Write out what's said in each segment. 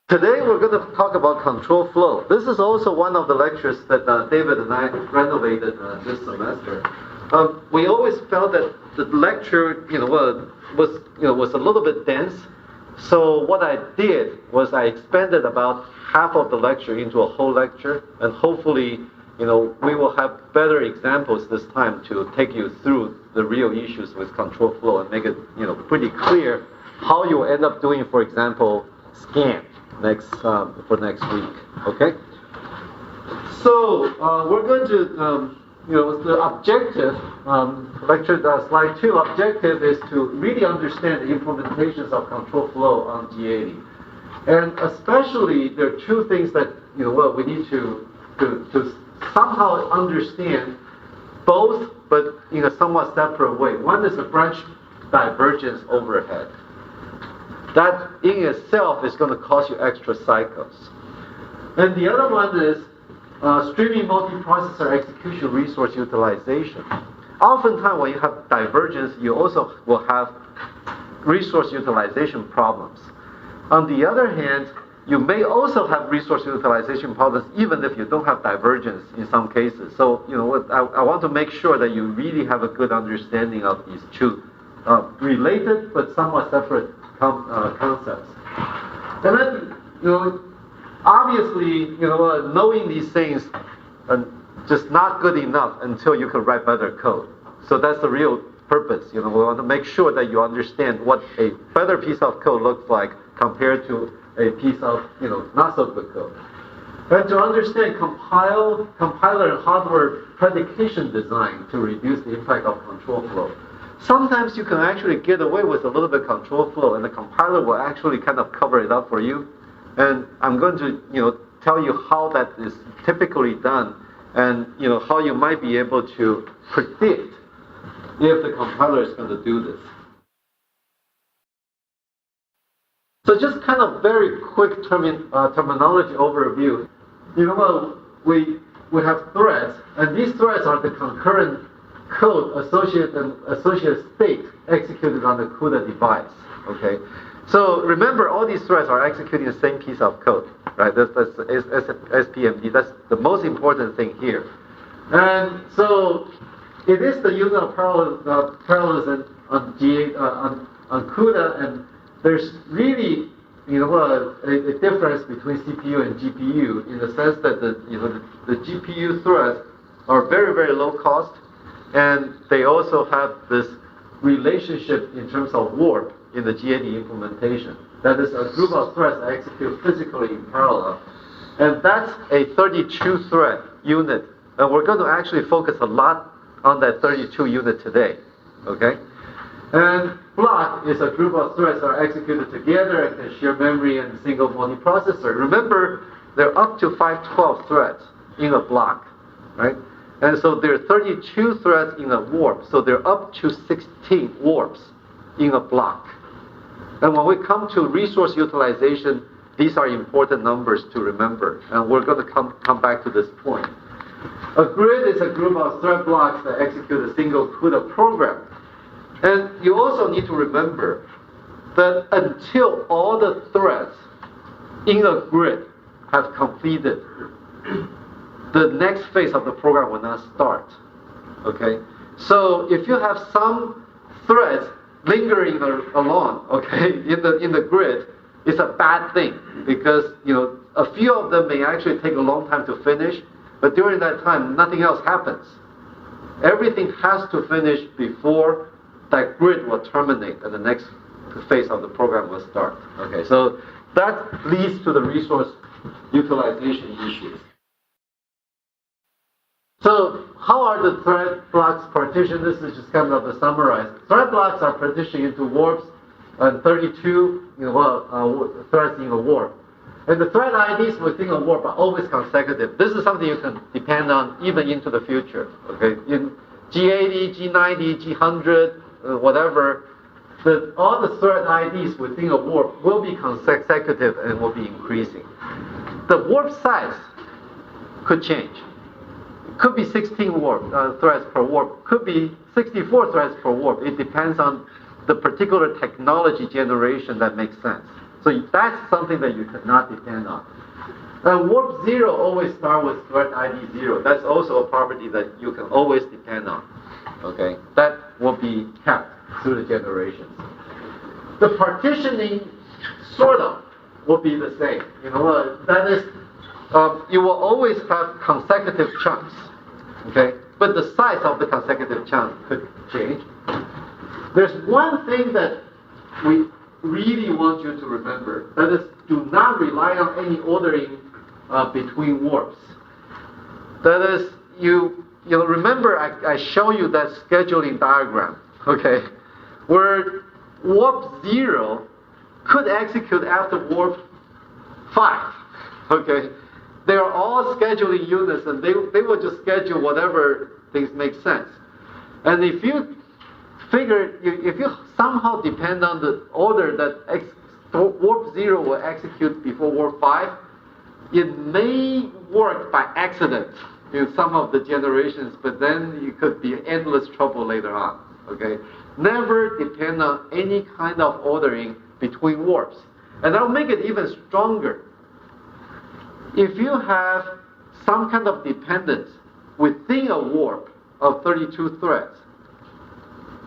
Today we're going to talk about control flow. This is also one of the lectures that David and I renovated this semester. We always felt that the lecture, was a little bit dense. So what I did was I expanded about half of the lecture into a whole lecture, and hopefully, we will have better examples this time to take you through the real issues with control flow and make it, pretty clear how you end up doing, for example, scan for next week. Okay. So we're going to, the objective, lecture slide 2. Objective is to really understand the implementations of control flow on G80, and especially there are two things that we need to somehow understand both, but in a somewhat separate way. One is the branch divergence overhead. That in itself is going to cost you extra cycles. And the other one is streaming multiprocessor execution resource utilization. Oftentimes when you have divergence, you also will have resource utilization problems. On the other hand, you may also have resource utilization problems even if you don't have divergence in some cases. So, I want to make sure that you really have a good understanding of these two related but somewhat separate concepts. And then, obviously, knowing these things are just not good enough until you can write better code. So that's the real purpose. We want to make sure that you understand what a better piece of code looks like compared to a piece of, not so good code. And to understand compiler and hardware predication design to reduce the impact of control flow. Sometimes you can actually get away with a little bit of control flow, and the compiler will actually kind of cover it up for you. And I'm going to, tell you how that is typically done, and how you might be able to predict if the compiler is going to do this. So just kind of very quick terminology overview. We have threads, and these threads are the concurrent code associated state executed on the CUDA device. Okay, so remember all these threads are executing the same piece of code, right? That's SPMD. That's the most important thing here. And so it is the unit of parallelism on CUDA, and there's really a difference between CPU and GPU in the sense that the GPU threads are very, very low cost. And they also have this relationship in terms of warp in the G80 implementation. That is a group of threads that execute physically in parallel. And that's a 32-thread unit. And we're going to actually focus a lot on that 32 unit today. Okay? And block is a group of threads that are executed together and can share memory and a single multiprocessor. Remember, there are up to 512 threads in a block, right? And so there are 32 threads in a warp, so there are up to 16 warps in a block. And when we come to resource utilization, these are important numbers to remember, and we're going to come back to this point. A grid is a group of thread blocks that execute a single CUDA program. And you also need to remember that until all the threads in a grid have completed, the next phase of the program will not start. Okay? So if you have some threads lingering along, okay, in the grid, it's a bad thing because a few of them may actually take a long time to finish, but during that time nothing else happens. Everything has to finish before that grid will terminate and the next phase of the program will start. Okay, so that leads to the resource utilization issues. So how are the thread blocks partitioned? This is just kind of a summarize. Thread blocks are partitioned into warps and 32 threads in a warp. And the thread IDs within a warp are always consecutive. This is something you can depend on even into the future. Okay, in G80, G90, G100, whatever, all the thread IDs within a warp will be consecutive and will be increasing. The warp size could change. Could be 16 threads per warp, could be 64 threads per warp. It depends on the particular technology generation that makes sense. So that's something that you cannot depend on. And warp 0 always start with thread ID 0. That's also a property that you can always depend on. Okay, that will be kept through the generations. The partitioning sort of will be the same. That is, you will always have consecutive chunks. Okay, but the size of the consecutive chunk could change. There's one thing that we really want you to remember. That is, do not rely on any ordering between warps. That is, you remember I show you that scheduling diagram, okay, where warp 0 could execute after warp 5, okay. They're all scheduling units, and they will just schedule whatever things make sense. And if you somehow depend on the order that warp 0 will execute before warp 5, it may work by accident in some of the generations, but then you could be endless trouble later on. Okay, never depend on any kind of ordering between warps, and I'll make it even stronger. If you have some kind of dependence within a warp of 32 threads,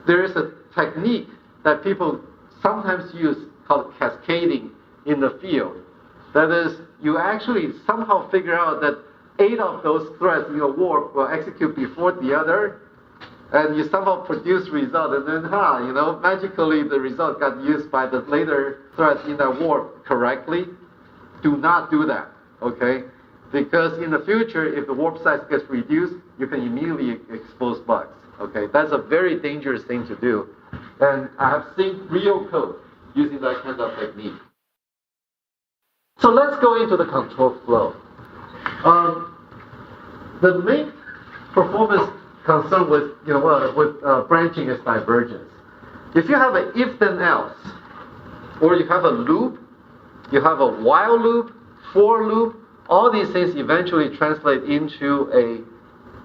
there is a technique that people sometimes use called cascading in the field. That is, you actually somehow figure out that 8 of those threads in your warp will execute before the other, and you somehow produce result, and then magically the result got used by the later threads in that warp correctly. Do not do that, okay? Because in the future, if the warp size gets reduced, you can immediately expose bugs. Okay, that's a very dangerous thing to do. And I have seen real code using that kind of technique. So let's go into the control flow. The main performance concern with branching is divergence. If you have an if then else, or you have a loop, you have a while loop, for loop, all these things eventually translate into a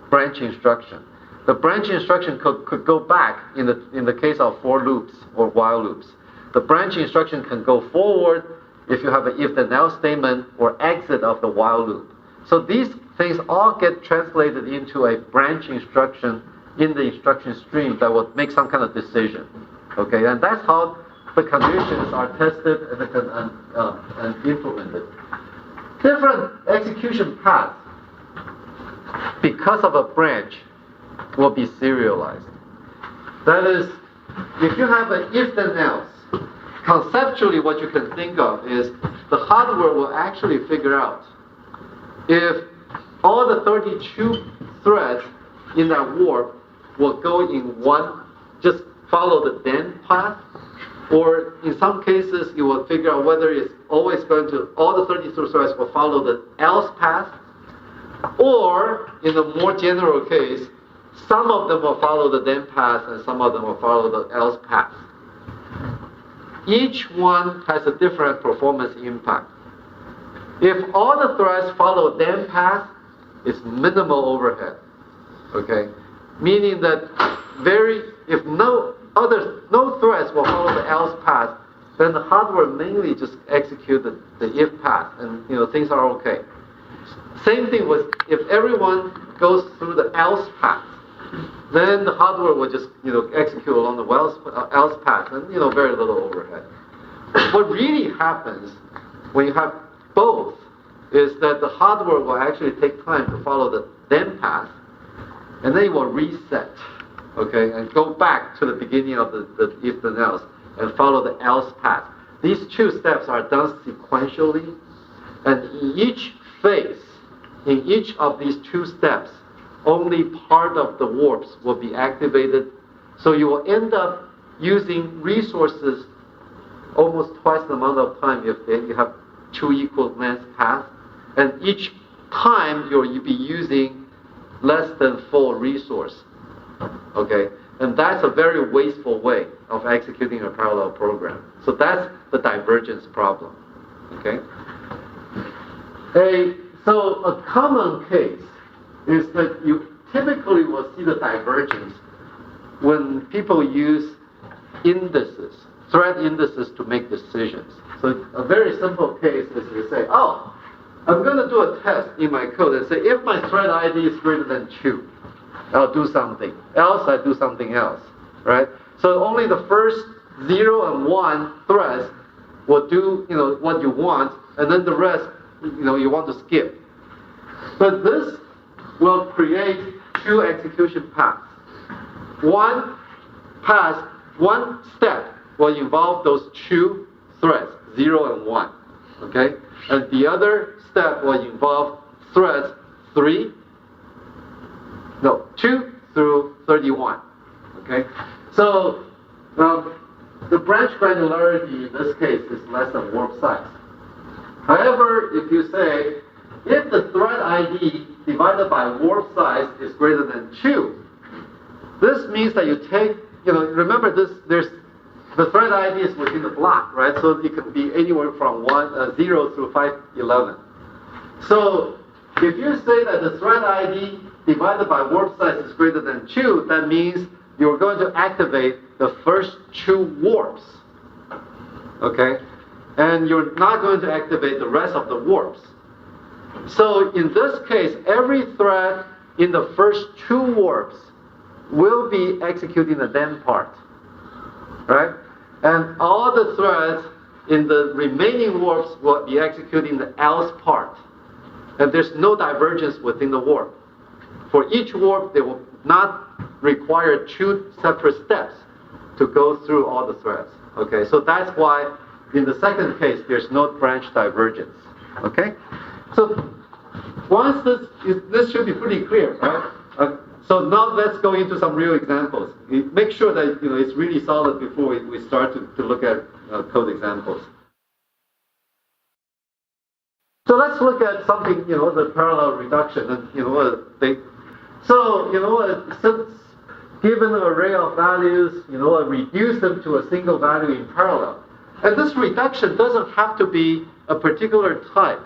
branch instruction. The branch instruction could go back in the case of for loops or while loops. The branch instruction can go forward if you have an if then else statement or exit of the while loop. So these things all get translated into a branch instruction in the instruction stream that will make some kind of decision. Okay, and that's how the conditions are tested and implemented. Different execution paths, because of a branch, will be serialized. That is, if you have an if then else, conceptually what you can think of is the hardware will actually figure out if all the 32 threads in that warp will go in one, just follow the then path, or in some cases you will figure out whether it's always going to, all the 32 threads will follow the else path, or in a more general case, some of them will follow the then path and some of them will follow the else path. Each one has a different performance impact. If all the threads follow then path, it's minimal overhead. Okay? Meaning that if no threads will follow the else path, then the hardware mainly just execute the if path, and things are okay. Same thing with if everyone goes through the else path, then the hardware will just execute along the else path, and very little overhead. What really happens when you have both is that the hardware will actually take time to follow the then path, and then it will reset, okay, and go back to the beginning of the if then else and follow the else path. These two steps are done sequentially, and in each phase, in each of these two steps, only part of the warps will be activated, so you will end up using resources almost twice the amount of time if you have two equal length paths, and each time you'll be using less than full resource. Okay, and that's a very wasteful way of executing a parallel program. So that's the divergence problem. Okay. So a common case is that you typically will see the divergence when people use indices thread indices to make decisions. So a very simple case is you say, oh, I'm going to do a test in my code and say, if my thread ID is greater than 2, I'll do something. Else, I do something else, right? So only the first 0 and 1 threads will do, what you want, and then the rest, you want to skip. But this will create 2 execution paths. One path, one step will involve those 2 threads, 0 and 1, okay? And the other step will involve threads 2 through 31, okay? So the branch granularity in this case is less than warp size. However, if you say, if the thread ID divided by warp size is greater than 2, this means that you take, remember there's the thread ID is within the block, right? So it can be anywhere from 0 through 511. So if you say that the thread ID divided by warp size is greater than 2, that means you're going to activate the first 2 warps, okay? And you're not going to activate the rest of the warps. So in this case, every thread in the first 2 warps will be executing the then part, right? And all the threads in the remaining warps will be executing the else part. And there's no divergence within the warp. For each warp, they will not require 2 separate steps to go through all the threads. Okay, so that's why in the second case, there's no branch divergence. Okay? So once this should be pretty clear, right? So now let's go into some real examples. Make sure that it's really solid before we start to look at code examples. So let's look at something, the parallel reduction, and since given an array of values, reduce them to a single value in parallel. And this reduction doesn't have to be a particular type.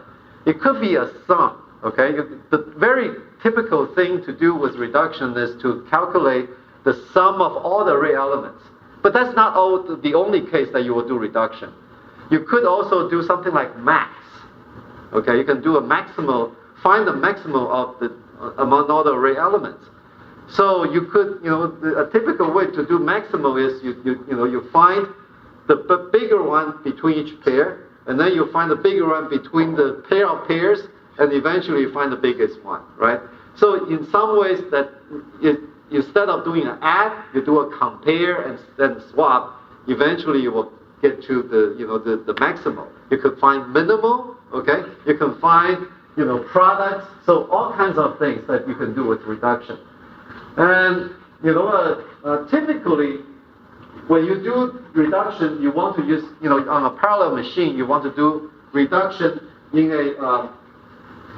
It could be a sum. Okay, the very typical thing to do with reduction is to calculate the sum of all the array elements. But that's not the only case that you will do reduction. You could also do something like max. Okay, you can do a maximal, find the maximum of among all the array elements. So you could, a typical way to do maximal is you find the bigger one between each pair, and then you find the bigger one between the pair of pairs, and eventually you find the biggest one, right? So in some ways that instead of doing an add, you do a compare and then swap. Eventually you will get to the maximal. You could find minimal, okay? You can find products. So all kinds of things that you can do with reduction. And typically when you do reduction, you want to use on a parallel machine, you want to do reduction in a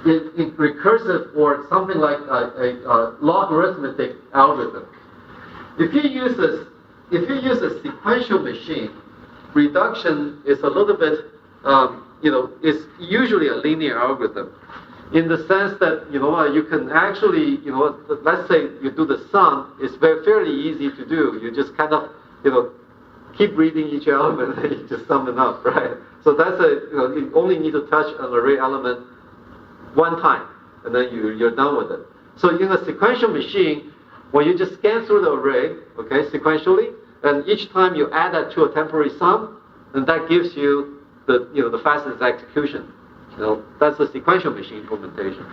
in recursive or something like a logarithmic algorithm. If you use a sequential machine, reduction is a little bit, is usually a linear algorithm, in the sense that you can actually, let's say you do the sum, it's fairly easy to do. You just kind of, keep reading each element and you just sum it up, right? So that's you only need to touch an array element one time, and then you're done with it. So in a sequential machine, when you just scan through the array, okay, sequentially, and each time you add that to a temporary sum, and that gives you the fastest execution. That's a sequential machine implementation.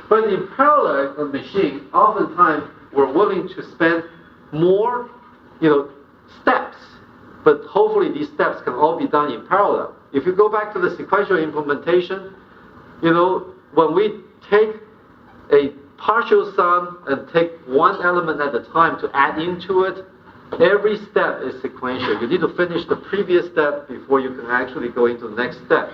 But in parallel machine, oftentimes we're willing to spend more, steps, but hopefully these steps can all be done in parallel. If you go back to the sequential implementation, when we take a partial sum and take one element at a time to add into it, every step is sequential. You need to finish the previous step before you can actually go into the next step.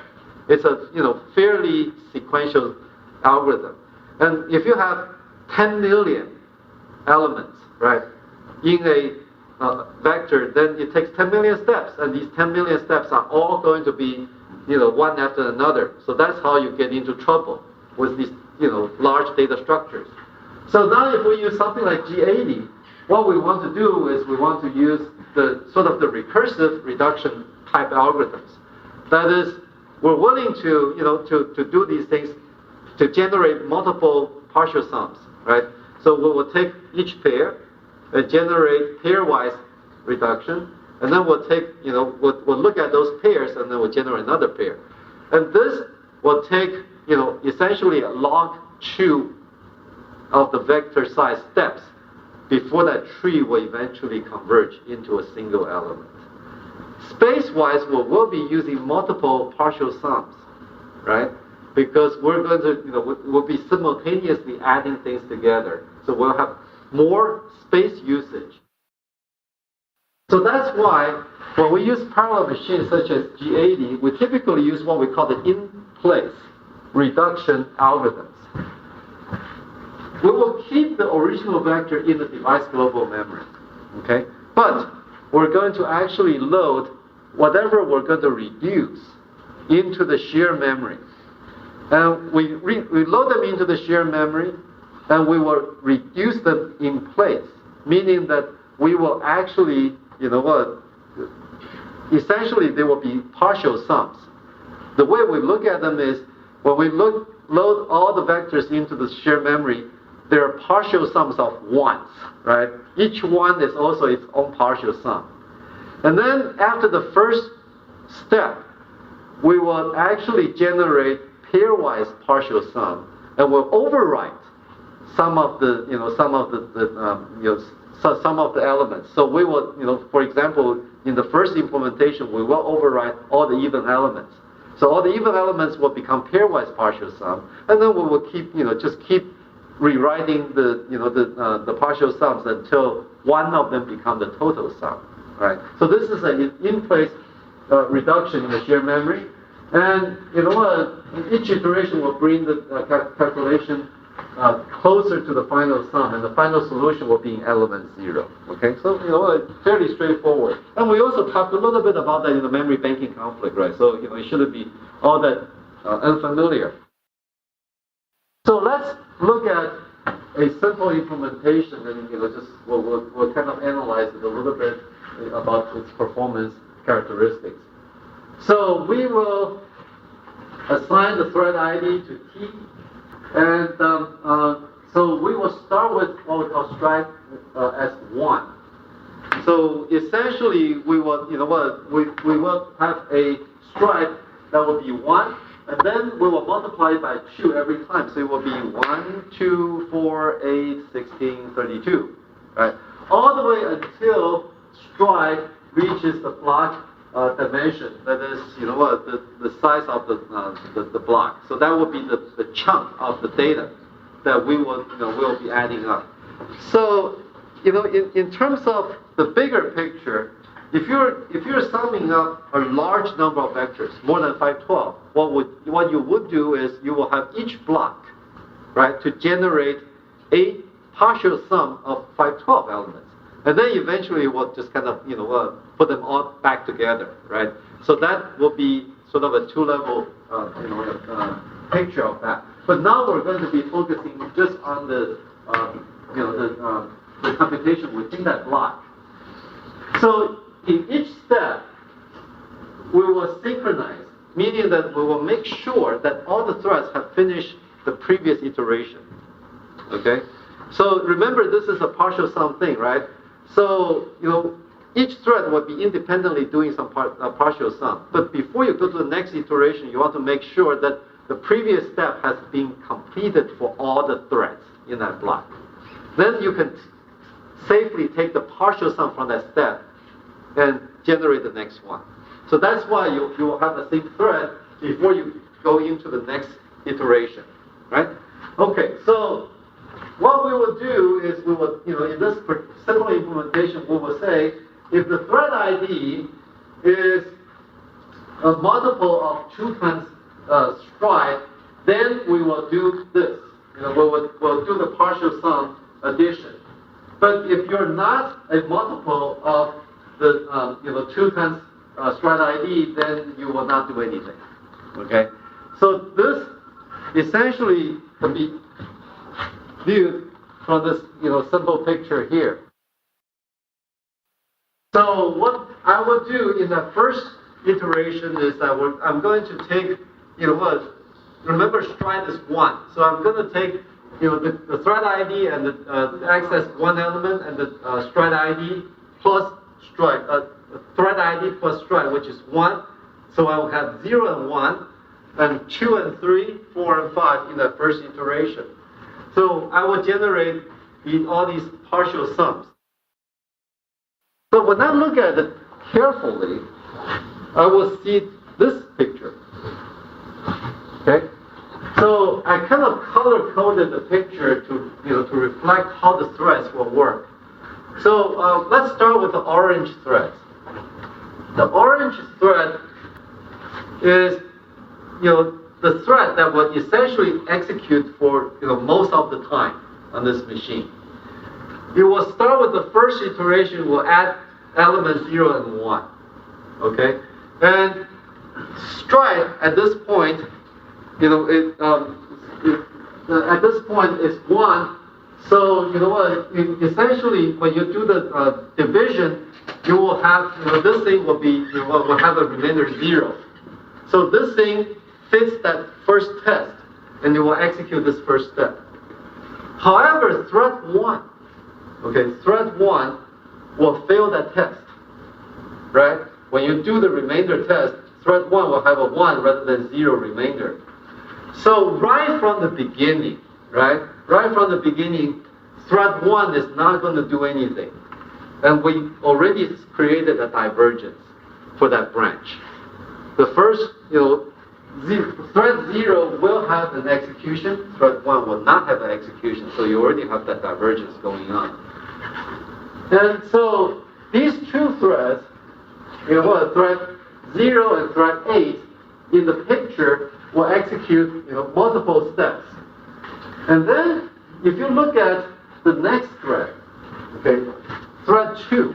It's a fairly sequential algorithm. And if you have 10 million elements, right, in a vector, then it takes 10 million steps, and these 10 million steps are all going to be one after another. So that's how you get into trouble with these large data structures. So now if we use something like G80, what we want to do is we want to use the sort of the recursive reduction type algorithms. That is, we're willing to, to do these things to generate multiple partial sums, right? So we will take each pair and generate pairwise reduction, and then we'll take, we'll look at those pairs and then we'll generate another pair. And this will take, essentially a log 2 of the vector size steps before that tree will eventually converge into a single element. Space-wise, we'll be using multiple partial sums, right? Because we're going to, we'll be simultaneously adding things together. So we'll have more space usage. So that's why when we use parallel machines such as G80, we typically use what we call the in-place reduction algorithms. We will keep the original vector in the device global memory, okay? But we're going to actually load whatever we're going to reduce into the shared memory. And we load them into the shared memory, and we will reduce them in place, meaning that we will actually, essentially they will be partial sums. The way we look at them is, when we load all the vectors into the shared memory, there are partial sums of ones, right? Each one is also its own partial sum. And then after the first step, we will actually generate pairwise partial sum, and we'll overwrite some of the, some of the elements. So we will, for example, in the first implementation, we will overwrite all the even elements. So all the even elements will become pairwise partial sum, and then we will keep, just keep rewriting the partial sums until one of them becomes the total sum, right? So this is an in-place reduction in the shared memory, and each iteration will bring the calculation closer to the final sum, and the final solution will be in element 0. Okay, so fairly straightforward. And we also talked a little bit about that in the memory banking conflict, right? So it shouldn't be all that unfamiliar. So let's look at a simple implementation, and we'll kind of analyze it a little bit about its performance characteristics. So we will assign the thread ID to T, and so we will start with what we call stride as 1. So essentially, we will we will have a stride that will be 1. And then we will multiply it by 2 every time. So it will be 1, 2, 4, 8, 16, 32. Right? All the way until stride reaches the block dimension. That is, the size of the block. So that will be the chunk of the data that we will be adding up. So, in terms of the bigger picture, if you're summing up a large number of vectors, more than 512, what you would do is you will have each block, right, to generate a partial sum of 512 elements, and then eventually we'll just kind of put them all back together, right? So that will be sort of a 2-level picture of that. But now we're going to be focusing just on the computation within that block. So in each step, we will synchronize, meaning that we will make sure that all the threads have finished the previous iteration. Okay? So remember, this is a partial sum thing, right? So, each thread will be independently doing some partial sum. But before you go to the next iteration, you want to make sure that the previous step has been completed for all the threads in that block. Then you can safely take the partial sum from that step and generate the next one. So that's why you will have the same thread before you go into the next iteration, right? Okay, so what we will do is we will, in this simple implementation, we will say if the thread ID is a multiple of 2 times stride, then we will do this. We'll do the partial sum addition. But if you're not a multiple of the 2 times stride ID, then you will not do anything. Okay? So this essentially can be viewed from this simple picture here. So what I will do in the first iteration is I'm going to take, remember stride is 1. So I'm going to take, the thread ID and the access one element and the stride ID plus stride, thread ID plus stride, which is 1. So I will have 0 and 1, and 2 and 3, 4 and 5 in the first iteration. So I will generate all these partial sums. So when I look at it carefully, I will see this picture. Okay? So I kind of color-coded the picture to reflect how the threads will work. So let's start with the orange thread. The orange thread is, the thread that will essentially execute for, most of the time on this machine. You will start with the first iteration, we'll add elements 0 and 1. Okay? And stride at this point, at this point is 1. So, essentially when you do the division, you will have, this thing will be, will have a remainder 0. So this thing fits that first test, and you will execute this first step. However, thread 1, thread 1 will fail that test, right? When you do the remainder test, thread 1 will have a 1 rather than 0 remainder. So right from the beginning, right from the beginning, thread 1 is not going to do anything. And we already created a divergence for that branch. The first, thread 0 will have an execution, thread 1 will not have an execution, so you already have that divergence going on. And so these two threads, thread 0 and thread 8 in the picture will execute multiple steps. And then if you look at the next thread, thread 2,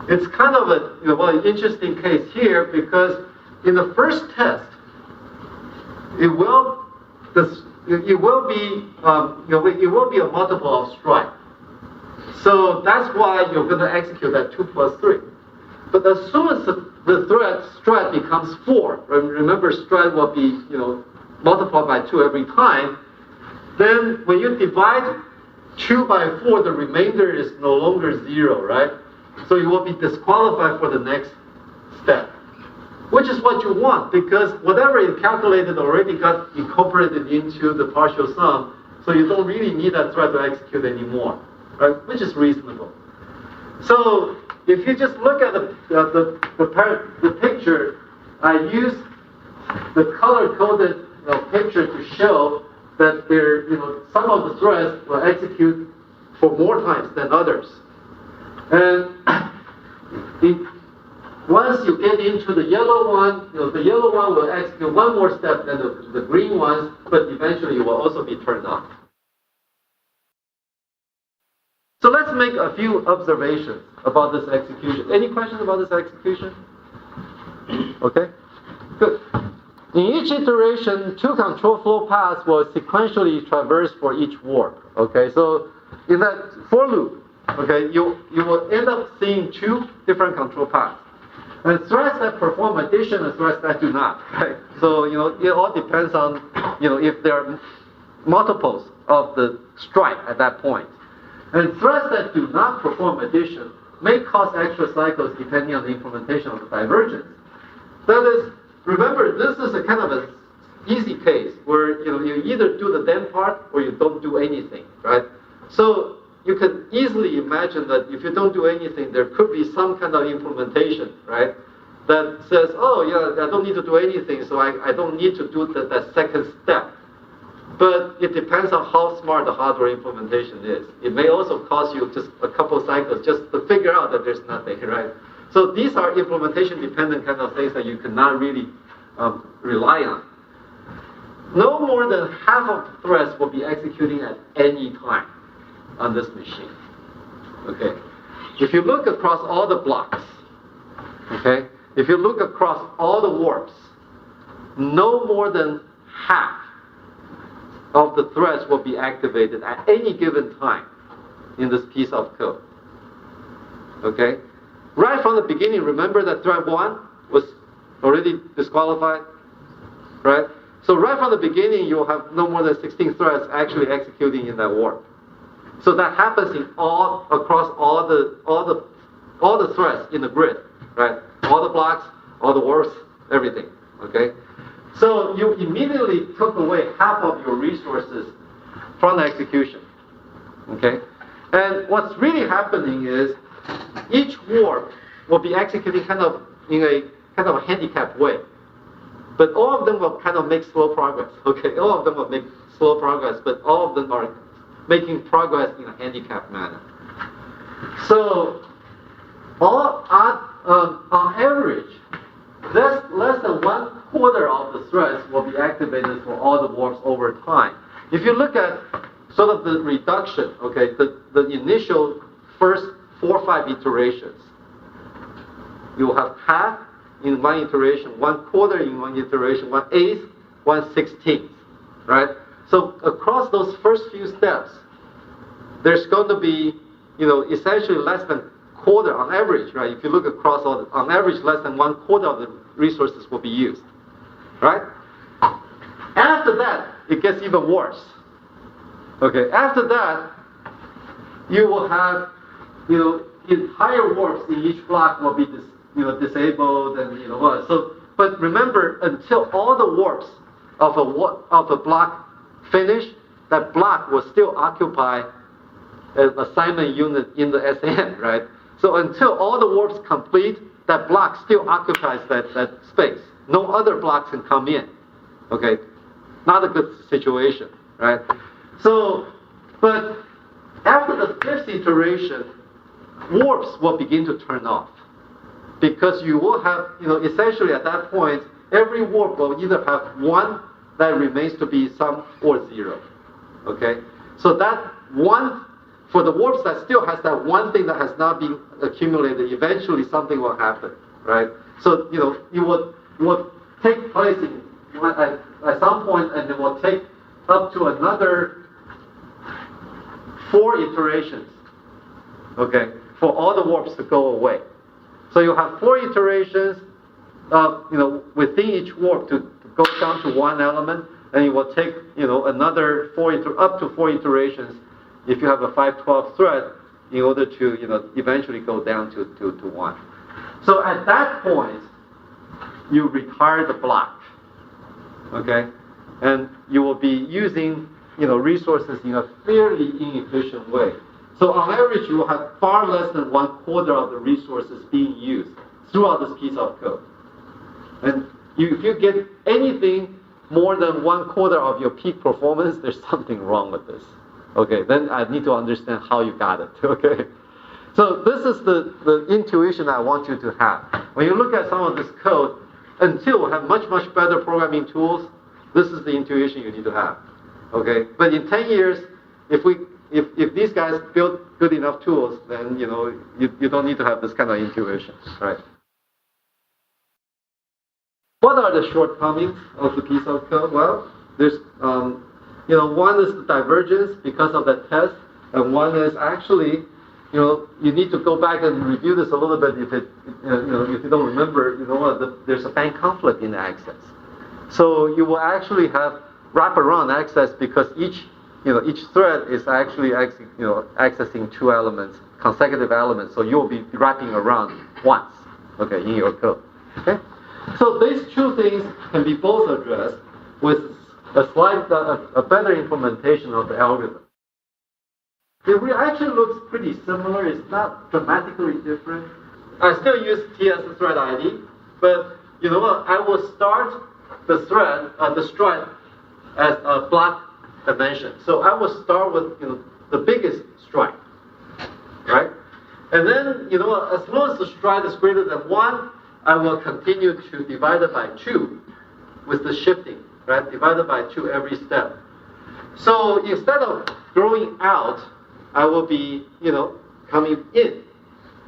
it's kind of an interesting case here because in the first test, it will be a multiple of stride. So that's why you're going to execute that 2 plus 3. But as soon as the stride becomes 4, remember stride will be multiplied by 2 every time. Then when you divide 2 by 4, the remainder is no longer 0, right? So you will be disqualified for the next step, which is what you want because whatever you calculated already got incorporated into the partial sum, so you don't really need that thread to execute anymore, right? Which is reasonable. So if you just look at the picture, I use the color-coded picture to show that some of the threads will execute for more times than others. And once you get into the yellow one, the yellow one will execute one more step than the green ones, but eventually it will also be turned off. So let's make a few observations about this execution. Any questions about this execution? Okay, good. In each iteration, 2 control flow paths will sequentially traverse for each warp. Okay, so in that for loop, you will end up seeing 2 different control paths. And threads that perform addition and threads that do not, right? So, it all depends on, if there are multiples of the stride at that point. And threads that do not perform addition may cause extra cycles depending on the implementation of the divergence. That is, remember, this is a kind of an easy case where, you either do the then part or you don't do anything, right? So you can easily imagine that if you don't do anything, there could be some kind of implementation, right? That says, oh yeah, I don't need to do anything, so I don't need to do that second step. But it depends on how smart the hardware implementation is. It may also cost you just a couple cycles just to figure out that there's nothing, right? So these are implementation-dependent kind of things that you cannot really rely on. No more than half of the threads will be executing at any time on this machine. Okay. If you look across all the blocks, okay, if you look across all the warps, no more than half of the threads will be activated at any given time in this piece of code. Okay? right from the beginning, remember that thread 1 was already disqualified, right? So right from the beginning, you'll have no more than 16 threads actually executing in that warp. So that happens across all the threads in the grid, right? All the blocks, all the warps, everything. Okay. So you immediately took away half of your resources from the execution. Okay. And what's really happening is each warp will be executing kind of in a kind of a handicapped way. But all of them will kind of make slow progress. Okay, all of them will make slow progress, but all of them are making progress in a handicapped manner. So, on average, less than 1/4 of the threads will be activated for all the warps over time. If you look at sort of the reduction, okay, the initial first 4 or 5 iterations, you will have half in one iteration, 1/4 in one iteration, 1/8, 1/16, right? So across those first few steps, there's going to be, essentially less than quarter on average, right? If you look across on average, less than 1/4 of the resources will be used, right? After that, it gets even worse. Okay, after that, you will have, entire warps in each block will be disabled and so. But remember, until all the warps of a block finish, that block will still occupy an assignment unit in the SN, right? So until all the warps complete, that block still occupies that space. No other blocks can come in. Okay, not a good situation, right? So, but after the 5th iteration, warps will begin to turn off. Because you will have, essentially at that point, every warp will either have 1 that remains to be sum or 0. Okay? So that 1, for the warps that still has that one thing that has not been accumulated, eventually something will happen, right? So, it will take place at some point, and it will take up to another 4 iterations, okay, for all the warps to go away. So you have 4 iterations, within each warp to go down to 1 element, and it will take, another up to 4 iterations if you have a 512 thread in order to, eventually go down to 1. So at that point, you retire the block, okay, and you will be using, resources in a fairly inefficient way. So on average, you will have far less than 1/4 of the resources being used throughout this piece of code. And if you get anything more than 1/4 of your peak performance, there's something wrong with this. Okay, then I need to understand how you got it. Okay, so this is the intuition I want you to have. When you look at some of this code, until we have much, much better programming tools, this is the intuition you need to have. Okay, but in 10 years, if these guys build good enough tools, then you don't need to have this kind of intuition, right? What are the shortcomings of the piece of code? Well, there's one is the divergence because of that test, and one is actually you need to go back and review this a little bit if you don't remember, there's a bank conflict in access. So you will actually have wraparound access because each thread is actually accessing 2 elements, consecutive elements. So you'll be wrapping around once, okay, in your code. Okay. So these 2 things can be both addressed with a better implementation of the algorithm. It actually looks pretty similar. It's not dramatically different. I still use TS thread ID, but I will start the stride as a block dimension. So I will start with the biggest stride, right? And then as long as the stride is greater than 1, I will continue to divide it by 2 with the shifting, right? Divided by 2 every step. So instead of growing out, I will be, coming in,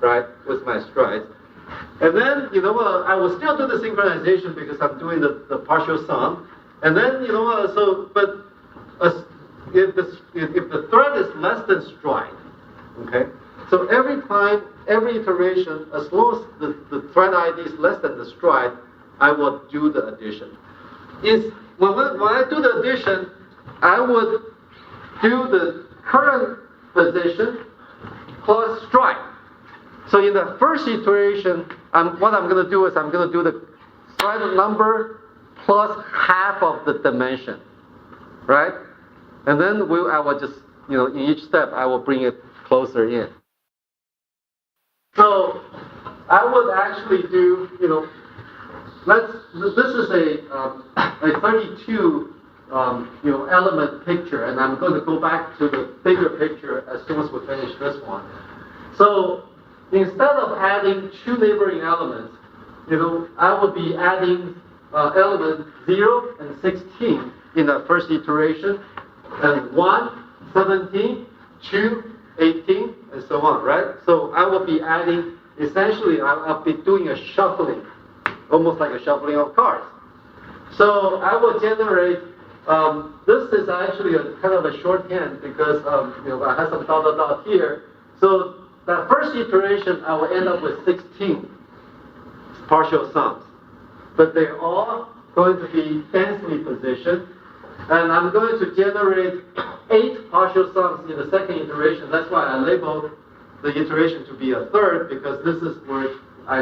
right, with my strides. And then, I will still do the synchronization because I'm doing the partial sum. And then, if the thread is less than stride, okay, So every time, every iteration, as long as the thread ID is less than the stride, I will do the addition. When I do the addition, I would do the current position plus stride. So in the first iteration, what I'm going to do is I'm going to do the stride number plus half of the dimension, right? And then I will just, in each step, I will bring it closer in. So I would actually do, this is a 32 element picture, and I'm going to go back to the bigger picture as soon as we finish this one. So instead of adding two neighboring elements, I would be adding element 0 and 16 in the first iteration, and 1, 17, 2, 18, and so on, right? So I will be adding, essentially, I'll be doing a shuffling, almost like a shuffling of cards. So I will generate, this is actually a kind of a shorthand because, I have some dot here. So that first iteration, I will end up with 16 partial sums. But they're all going to be densely positioned. And I'm going to generate 8 partial sums in the second iteration. That's why I labeled the iteration to be a third, because this is where I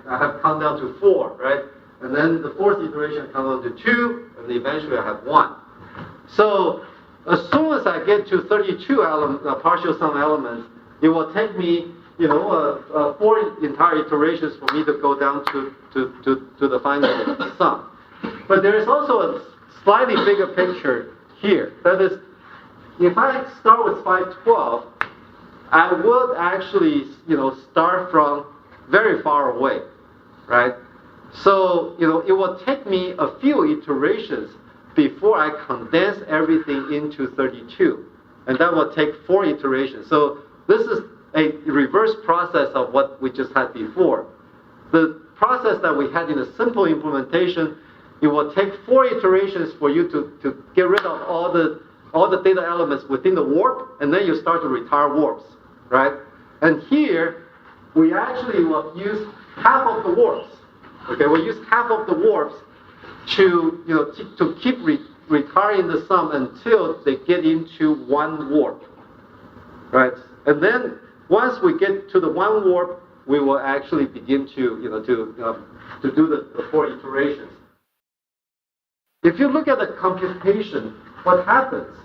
have come down to 4, right? And then the fourth iteration comes down to 2, and eventually I have 1. So as soon as I get to 32 partial sum elements, it will take me, 4 entire iterations for me to go down to the final sum. But there is also a slightly bigger picture here. That is, if I start with 512, I would actually, start from very far away, right? So, it will take me a few iterations before I condense everything into 32. And that will take 4 iterations. So this is a reverse process of what we just had before. The process that we had in a simple implementation, it will take 4 iterations for you to get rid of all the data elements within the warp, and then you start to retire warps, right? And here, we actually will use half of the warps. Okay, we'll use half of the warps to keep retiring the sum until they get into 1 warp, right? And then once we get to the 1 warp, we will actually begin to do the 4 iterations. If you look at the computation, what happens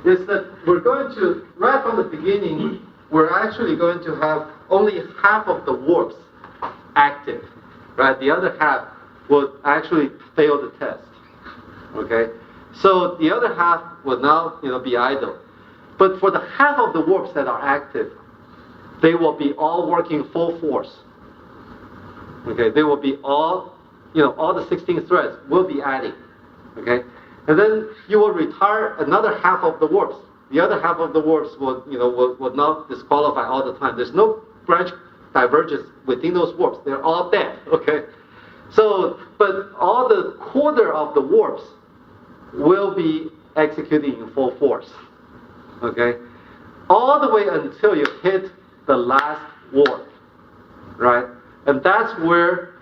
is that we're going to, right from the beginning, we're actually going to have only half of the warps active, right? The other half will actually fail the test, okay? So the other half will now, be idle. But for the half of the warps that are active, they will be all working full force, okay? They will be all, all the 16 threads will be adding, okay? And then you will retire another half of the warps. The other half of the warps will not disqualify all the time. There's no branch divergence within those warps. They're all dead, okay? So, but all the quarter of the warps will be executing in full force, okay? All the way until you hit the last warp, right? And that's where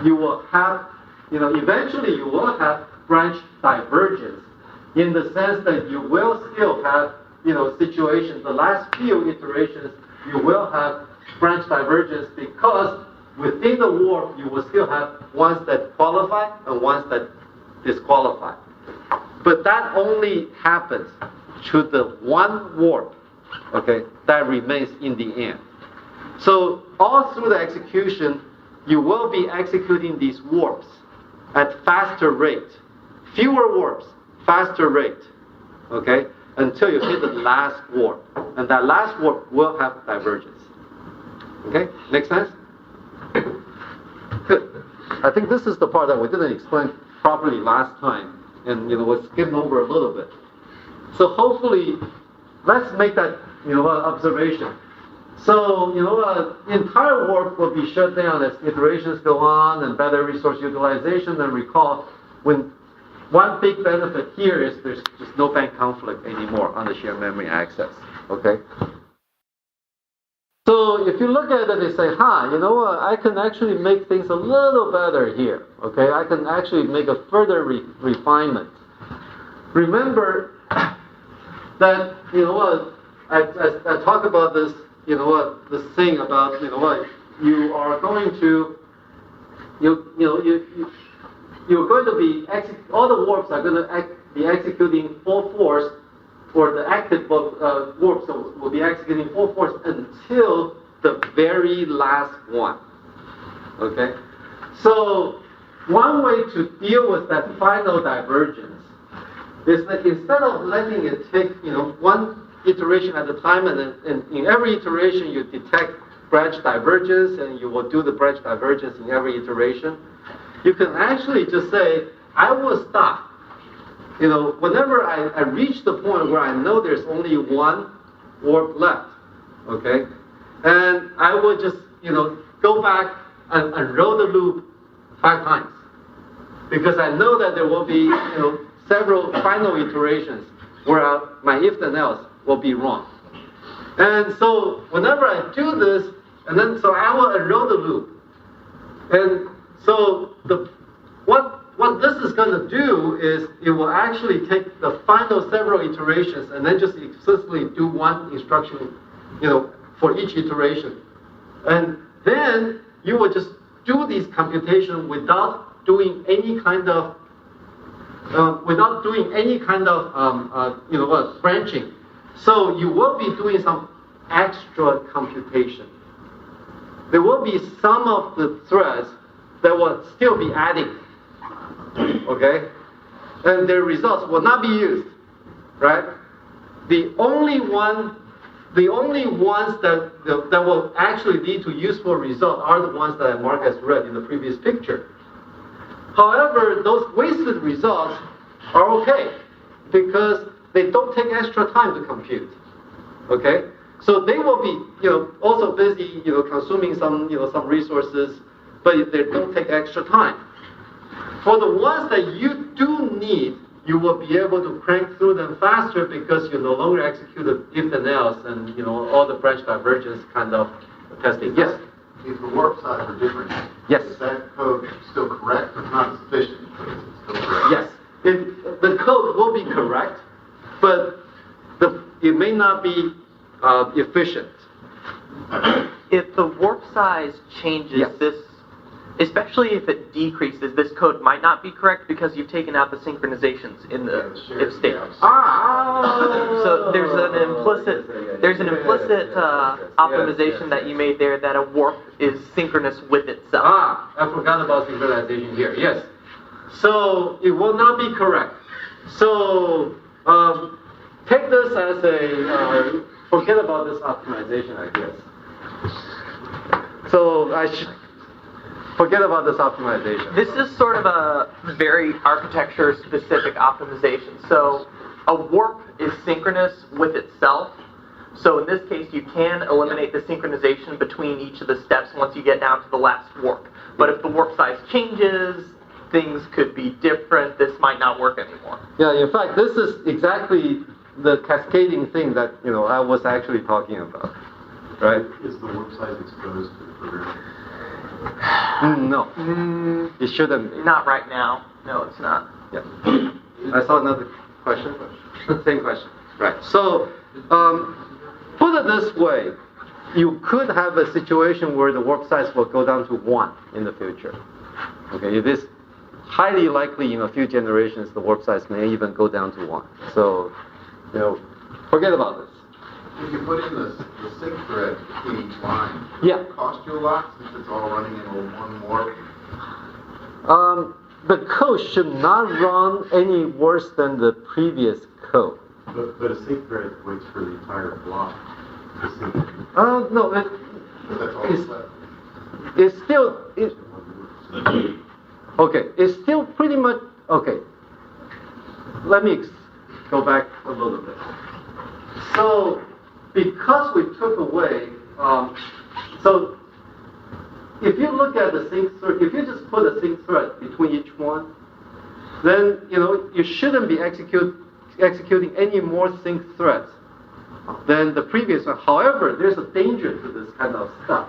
you will have, eventually you will have branch divergence, in the sense that you will still have, situations, the last few iterations, you will have branch divergence, because within the warp, you will still have ones that qualify and ones that disqualify. But that only happens to the 1 warp, okay, that remains in the end. So all through the execution, you will be executing these warps at faster rate. Fewer warps, faster rate, okay, until you hit the last warp. And that last warp will have divergence. Okay, make sense? Good. I think this is the part that we didn't explain properly last time, and we're skipping over a little bit. So hopefully, let's make that observation. So entire warp will be shut down as iterations go on and better resource utilization. And recall, when one big benefit here is there's just no bank conflict anymore on the shared memory access. Okay. So if you look at it and say, you know what, I can actually make things a little better here. Okay, I can actually make a further refinement. Remember that, you know what, I talk about this, you know what, this thing about, you know what, you are going to, you're going to be, all the warps are going to be executing full force, or the active warps will be executing full force until the very last one. Okay? So, one way to deal with that final divergence is that instead of letting it take, you know, one iteration at a time, and in every iteration you detect branch divergence, and you will do the branch divergence in every iteration, you can actually just say, I will stop. You know, whenever I reach the point where I know there's only one warp left, okay, and I will just, you know, go back and roll the loop 5 times, because I know that there will be, you know, several final iterations where my if then else will be wrong. And so whenever I do this, and then so I will unroll the loop, and so what this is going to do is it will actually take the final several iterations and then just explicitly do one instruction, you know, for each iteration. And then you will just do these computations without doing any kind of branching. So you will be doing some extra computation. There will be some of the threads that will still be adding. Okay? And their results will not be used. Right? The only ones that will actually lead to useful results are the ones that I marked as red in the previous picture. However, those wasted results are okay because they don't take extra time to compute. Okay? So they will be, you know, also busy, you know, consuming some resources, but they don't take extra time. For the ones that you do need, you will be able to crank through them faster because you no longer execute the if then else and, you know, all the branch divergence kind of testing. Yes? If the warp size are different, yes, is that code still correct or not sufficient? Still correct? Yes. The code will be correct, but it may not be efficient. If the warp size changes, yes, this, especially if it decreases, this code might not be correct because you've taken out the synchronizations in the if statements. So there's an implicit optimization that you made there that a warp is synchronous with itself. I forgot about synchronization here. Yes. So it will not be correct. So take this as a forget about this optimization, I guess. So I should forget about this optimization. This is sort of a very architecture-specific optimization. So a warp is synchronous with itself. So in this case, you can eliminate the synchronization between each of the steps once you get down to the last warp. But if the warp size changes, things could be different. This might not work anymore. Yeah, in fact, this is exactly the cascading thing that, you know, I was actually talking about, right? Is the warp size exposed to the program? No, it shouldn't be. Not right now. No, it's not. Yeah. I saw another question. Same question. Right. So, put it this way, you could have a situation where the warp size will go down to 1 in the future. Okay, it is highly likely in a few generations the warp size may even go down to 1. So, you know, forget about this. If you put in the sync thread between each line, yeah, it cost you a lot since it's all running in one warp? The code should not run any worse than the previous code. But a sync thread waits for the entire block to sync. No, That's all it's left. it's still okay. It's still pretty much okay. Let me go back a little bit. So, because we took away, so if you look at the sync thread, if you just put a sync thread between each one, then, you know, you shouldn't be executing any more sync threads than the previous one. However, there's a danger to this kind of stuff.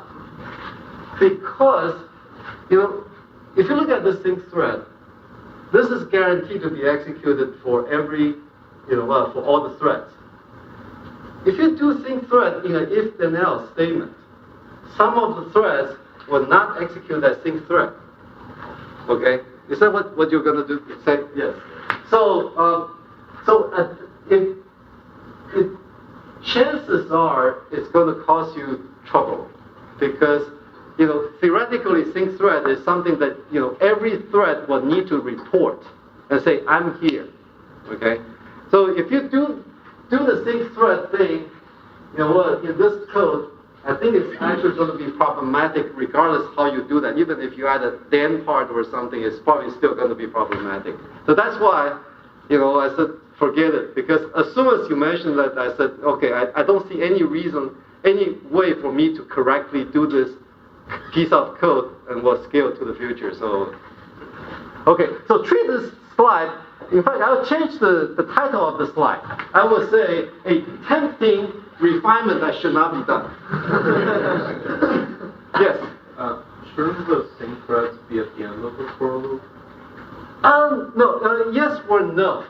Because, if you look at the sync thread, this is guaranteed to be executed for every, for all the threads. If you do sync thread in an if then else statement, some of the threads will not execute that sync thread. Okay? Is that what you're going to do? Say yes. So, chances are it's going to cause you trouble because theoretically sync thread is something that every thread will need to report and say I'm here. Okay? So if you do the sync thread thing, in this code, I think it's actually going to be problematic regardless how you do that. Even if you add a then part or something, it's probably still going to be problematic. So that's why, I said, forget it. Because as soon as you mentioned that, I said, okay, I don't see any reason, any way for me to correctly do this piece of code and will scale to the future. So, okay, so treat this slide. In fact, I'll change the title of the slide. I will say, a tempting refinement that should not be done. Yes? Shouldn't the sync threads be at the end of the for loop? No, yes or no.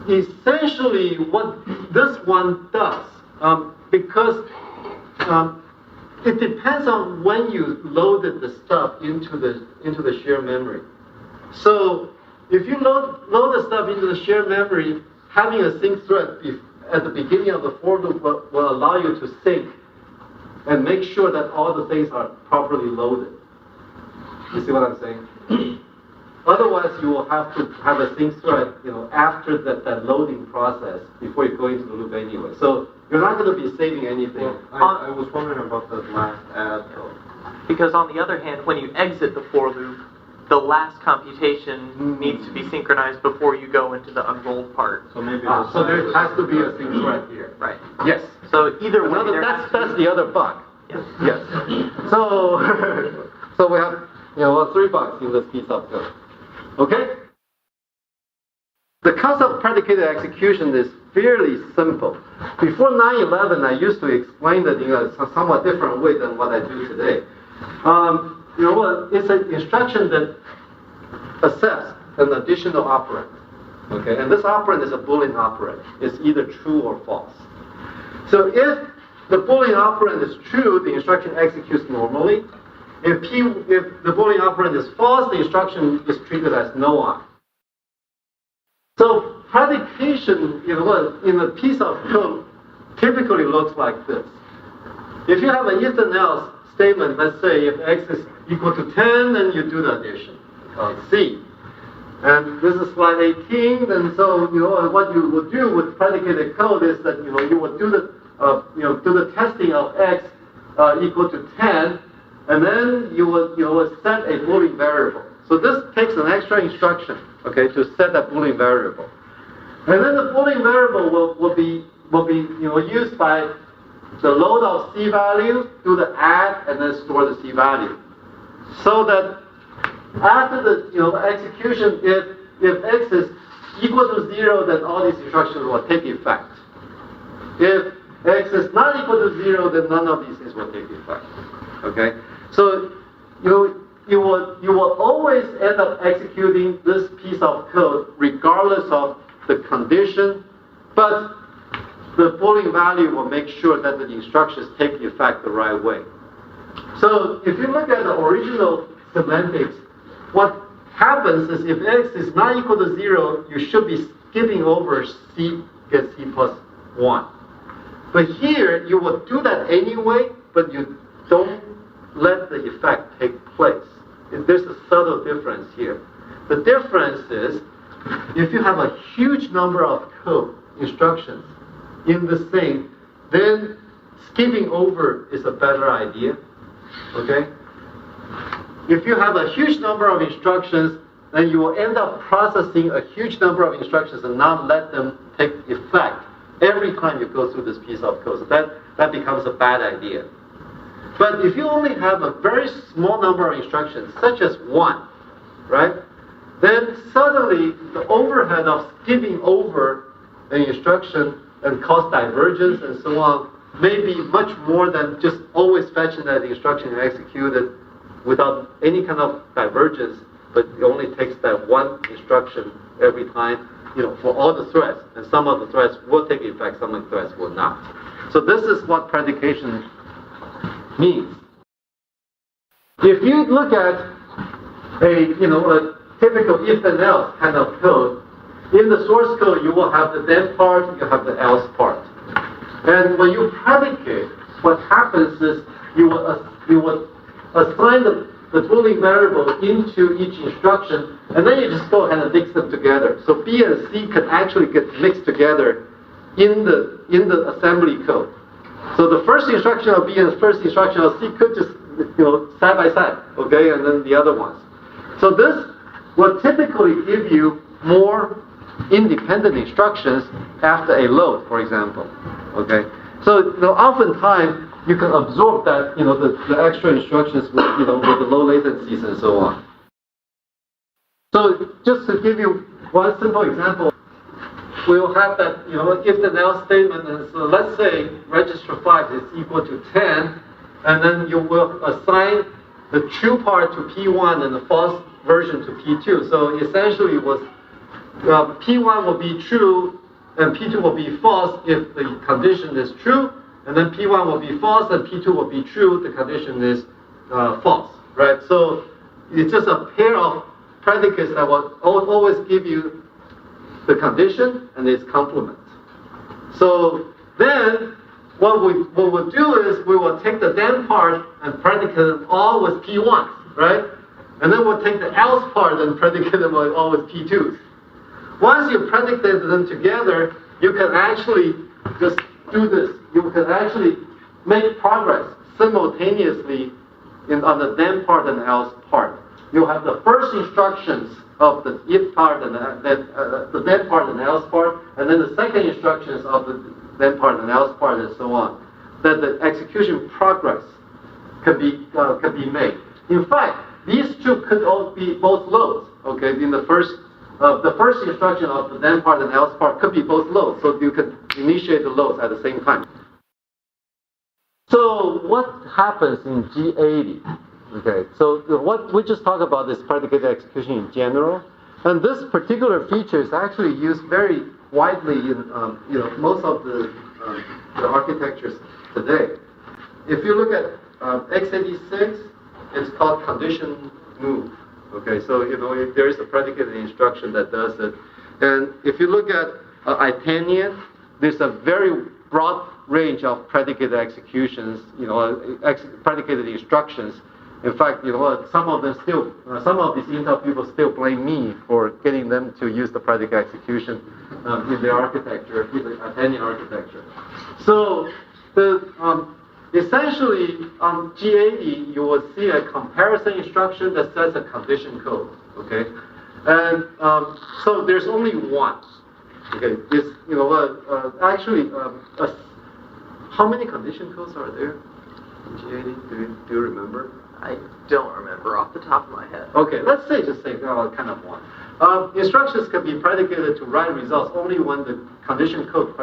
Essentially, what this one does, because it depends on when you loaded the stuff into the shared memory. So if you load the stuff into the shared memory, having a sync thread at the beginning of the for loop will allow you to sync and make sure that all the things are properly loaded. You see what I'm saying? Otherwise, you will have to have a sync thread, after that loading process before you go into the loop anyway. So you're not going to be saving anything. Well, I was wondering about the last add though. Because on the other hand, when you exit the for loop, the last computation needs to be synchronized before you go into the unrolled part. So maybe so there has to be a sync thread here. Right. Yes. So either way, that's the other bug. Yes. Yes. So we have 3 bugs in this piece of code. Okay. The concept of predicated execution is fairly simple. Before 9/11, I used to explain that in a somewhat different way than what I do today. It's an instruction that accepts an additional operand. Okay, and this operand is a Boolean operand. It's either true or false. So if the Boolean operand is true, the instruction executes normally. If the Boolean operand is false, the instruction is treated as no-op. So predication, in a piece of code, typically looks like this. If you have an if then else statement, let's say if x is equal to 10, then you do the addition, C. And this is slide 18, and so what you would do with predicated code is that you would do the testing of x equal to 10, and then you would set a Boolean variable. So this takes an extra instruction, okay, to set that Boolean variable. And then the Boolean variable will be used by the load of C value, do the add, and then store the C value. So that after the execution, if x is equal to 0, then all these instructions will take effect. If x is not equal to 0, then none of these things will take effect. Okay? So you will always end up executing this piece of code regardless of the condition, but the Boolean value will make sure that the instructions take effect the right way. So if you look at the original semantics, what happens is if x is not equal to 0, you should be skipping over C, get C plus 1. But here, you will do that anyway, but you don't let the effect take place. There's a subtle difference here. The difference is, if you have a huge number of code instructions in the thing, then skipping over is a better idea. Okay? If you have a huge number of instructions, then you will end up processing a huge number of instructions and not let them take effect every time you go through this piece of code. So that becomes a bad idea. But if you only have a very small number of instructions, such as 1, right? Then suddenly the overhead of skipping over an instruction and cause divergence and so on may be much more than just always fetching that instruction and execute it without any kind of divergence, but it only takes that one instruction every time, for all the threads. And some of the threads will take effect, some of the threads will not. So this is what predication means. If you look at a typical if and else kind of code, in the source code you will have the then part, you have the else part. And when you predicate, what happens is you will assign the Boolean variable into each instruction, and then you just go ahead and mix them together. So B and C can actually get mixed together in the assembly code. So the first instruction of B and the first instruction of C could just side by side, okay, and then the other ones. So this will typically give you more independent instructions after a load, for example, okay. So oftentimes you can absorb that the extra instructions with with the low latencies and so on. So just to give you one simple example, we will have that if then else statement, and so let's say register 5 is equal to 10, and then you will assign the true part to P1 and the false version to P2. So essentially it was P1 will be true and P2 will be false if the condition is true, and then P1 will be false and P2 will be true, the condition is false, right? So it's just a pair of predicates that will always give you the condition and its complement. So then what we'll do is we will take the then part and predicate them all with P1s, right? And then we'll take the else part and predicate them all with P2s. Once you predicate them together, you can actually just do this. You can actually make progress simultaneously on the then part and else part. You have the first instructions of the if part and the then part and else part, and then the second instructions of the then part and else part, and so on. That the execution progress can be made. In fact, these two could all be both loads. Okay, in the first instruction of the then part and else part could be both loads, so you can initiate the loads at the same time. So what happens in G80? Okay, so what we just talked about is predicated execution in general, and this particular feature is actually used very widely in most of the architectures today. If you look at x86, it's called condition move. Okay, so if there is a predicated instruction that does it, and if you look at Itanium, there's a very broad range of predicated executions, predicated instructions. In fact, some of these Intel people still blame me for getting them to use the predicate execution in their architecture, in the Itanium architecture. So essentially on G80, you will see a comparison instruction that sets a condition code. Okay, and so there's only one. Okay, how many condition codes are there in G80? Do you remember? I don't remember off the top of my head. Okay, let's say kind of one. Instructions can be predicated to write results only when the condition code,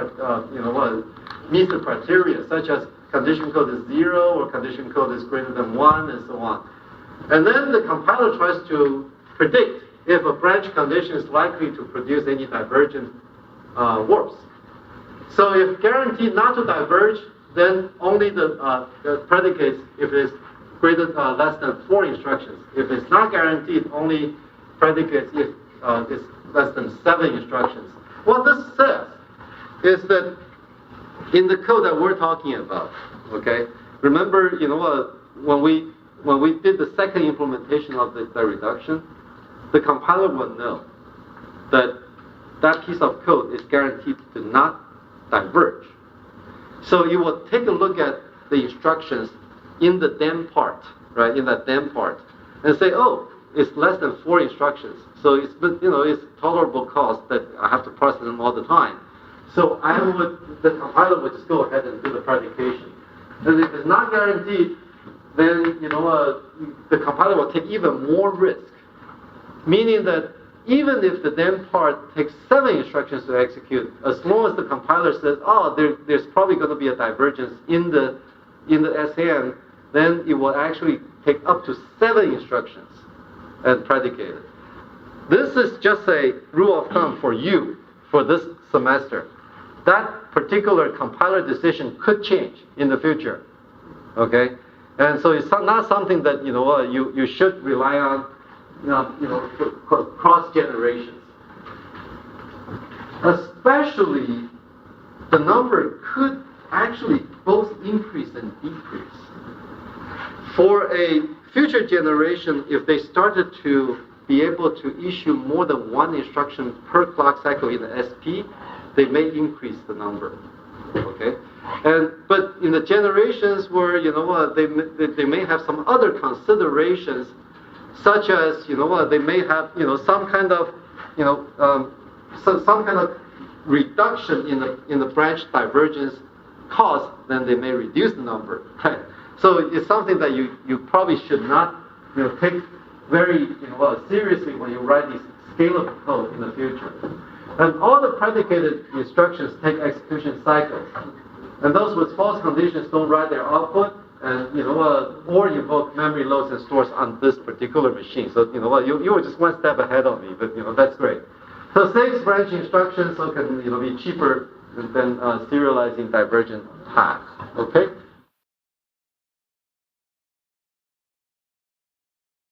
meets the criteria, such as condition code is 0 or condition code is greater than 1, and so on. And then the compiler tries to predict if a branch condition is likely to produce any divergent warps. So if guaranteed not to diverge, then only the predicates if it is less than 4 instructions. If it's not guaranteed, only predicates if it's less than 7 instructions. What this says is that in the code that we're talking about, okay, remember, when we did the second implementation of the reduction, the compiler will know that that piece of code is guaranteed to not diverge. So you will take a look at the instructions in the then part, right? In that then part, and say, oh, it's less than 4 instructions, so it's tolerable cost that I have to process them all the time. So the compiler would just go ahead and do the predication. And if it's not guaranteed, then the compiler will take even more risk, meaning that even if the then part takes 7 instructions to execute, as long as the compiler says, oh, there's probably going to be a divergence in the SAN, then it will actually take up to 7 instructions and predicate it. This is just a rule of thumb for you for this semester. That particular compiler decision could change in the future. Okay? And so it's not something that you should rely on for cross generations. Especially the number could actually both increase and decrease. For a future generation, if they started to be able to issue more than 1 instruction per clock cycle in the SP, they may increase the number. Okay, but in the generations where they may have some other considerations, such as they may have some kind of some kind of reduction in the branch divergence cost, then they may reduce the number. Right? So it's something that you probably should not take very seriously when you write these scalable code in the future. And all the predicated instructions take execution cycles. And those with false conditions don't write their output, and or invoke memory loads and stores on this particular machine. So you were just one step ahead of me, but that's great. So 6 branch instructions, so can be cheaper than serializing divergent paths. Okay.